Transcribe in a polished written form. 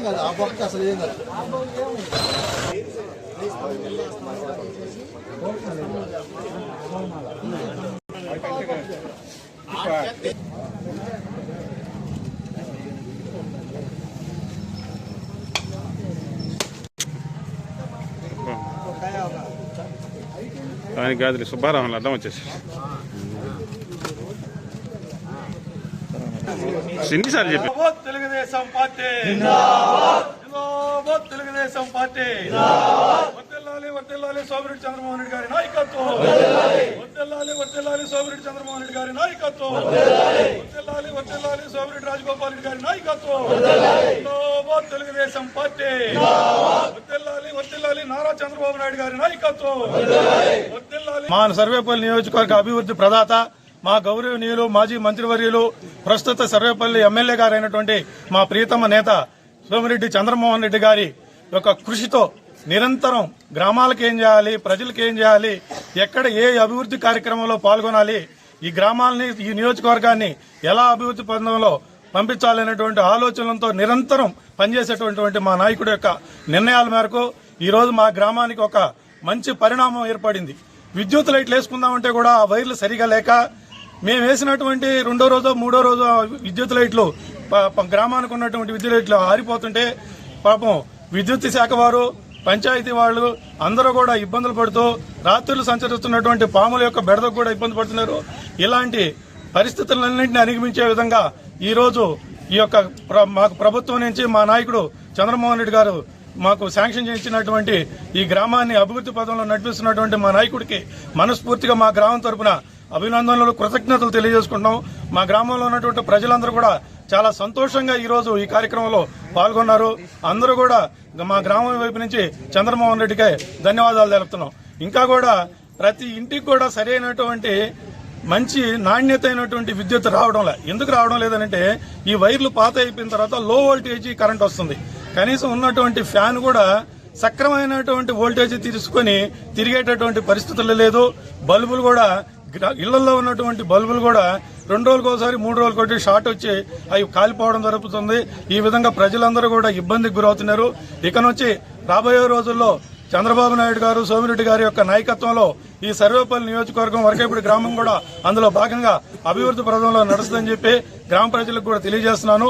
కాదు ఆ పక్క అసలు ఏం కాదు. దానికి గాదిరి సుబ్బారావు అర్థం వచ్చేసి ఎన్నిసార్లు చెప్పి తెలుగుదేశం పార్టీ తెలుగుదేశం పార్టీ వర్దిల్లాలి సోమిరెడ్డి చంద్రమోహన్ రెడ్డి గారి నాయకత్వం, వర్దిల్లాలి సోమిరెడ్డి చంద్రమోహన్ రెడ్డి గారి నాయకత్వం, వర్దిల్లాలి సోమిరెడ్డి రాజగోపాల్ రెడ్డి గారి నాయకత్వం, తెలుగుదేశం పార్టీ, వర్దిల్లాలి నారా చంద్రబాబు నాయుడు గారి నాయకత్వం, మా సర్వేపల్లి నియోజకవర్గ అభివృద్ధి ప్రదాత, మా గౌరవనీయులు మాజీ మంత్రివర్యులు ప్రస్తుత సర్వేపల్లి ఎమ్మెల్యే గారైనటువంటి మా ప్రియతమ నేత సోమిరెడ్డి చంద్రమోహన్ రెడ్డి గారి యొక్క కృషితో నిరంతరం గ్రామాలకు ఏం చేయాలి, ప్రజలకు ఏం చేయాలి, ఎక్కడ ఏ అభివృద్ధి కార్యక్రమంలో పాల్గొనాలి, ఈ గ్రామాలని ఈ నియోజకవర్గాన్ని ఎలా అభివృద్ధి పథంలో పంపించాలనేటువంటి ఆలోచనలతో నిరంతరం పనిచేసేటువంటి మా నాయకుడి యొక్క నిర్ణయాల మేరకు ఈరోజు మా గ్రామానికి ఒక మంచి పరిణామం ఏర్పడింది. విద్యుత్ లైట్లు వేసుకుందామంటే కూడా ఆ వైర్లు సరిగా లేక మేము వేసినటువంటి రెండో రోజు మూడో రోజు విద్యుత్ లైట్లు గ్రామానికి ఉన్నటువంటి విద్యుత్ లైట్లు ఆరిపోతుంటే పాపం విద్యుత్ శాఖ వారు, పంచాయతీ వాళ్ళు అందరూ కూడా ఇబ్బందులు పడుతూ రాత్రులు సంచరిస్తున్నటువంటి పాముల యొక్క బెడదకు కూడా ఇబ్బంది పడుతున్నారు. ఇలాంటి పరిస్థితులన్నింటినీ అధిగమించే విధంగా ఈ రోజు ఈ యొక్క మాకు ప్రభుత్వం నుంచి మా నాయకుడు చంద్రమోహన్ రెడ్డి గారు మాకు శాంక్షన్ చేయించినటువంటి ఈ గ్రామాన్ని అభివృద్ధి పథంలో నడిపిస్తున్నటువంటి మా నాయకుడికి మనస్ఫూర్తిగా మా గ్రామం తరపున అభినందనలు, కృతజ్ఞతలు తెలియజేసుకుంటున్నాం. మా గ్రామంలో ఉన్నటువంటి ప్రజలందరూ కూడా చాలా సంతోషంగా ఈ రోజు ఈ కార్యక్రమంలో పాల్గొన్నారు. అందరూ కూడా మా గ్రామం వైపు నుంచి చంద్రమోహన్ రెడ్డికి ధన్యవాదాలు తెలుపుతున్నాం. ఇంకా కూడా ప్రతి ఇంటికి కూడా సరైనటువంటి మంచి నాణ్యత అయినటువంటి విద్యుత్ ఎందుకు రావడం లేదనంటే ఈ వైర్లు పాత అయిపోయిన తర్వాత లో వోల్టేజీ కరెంట్ వస్తుంది. కనీసం ఉన్నటువంటి ఫ్యాన్ కూడా సక్రమైనటువంటి వోల్టేజ్ తీసుకుని తిరిగేటటువంటి పరిస్థితులు లేదు. బల్బులు కూడా ఇళ్లలో ఉన్నటువంటి బల్బులు కూడా 2 రోజులకు ఒకసారి 3 రోజులకు ఒకటి షార్ట్ వచ్చి అవి కాలిపోవడం జరుగుతుంది. ఈ విధంగా ప్రజలందరూ కూడా ఇబ్బందికి గురవుతున్నారు. ఇక నుంచి రాబోయే రోజుల్లో చంద్రబాబు నాయుడు గారు, సోమిరెడ్డి గారి యొక్క నాయకత్వంలో ఈ సర్వేపల్లి నియోజకవర్గం వరకేపూడి గ్రామం కూడా అందులో భాగంగా అభివృద్ధి పథంలో నడుస్తుందని చెప్పి గ్రామ ప్రజలకు కూడా తెలియజేస్తున్నాను.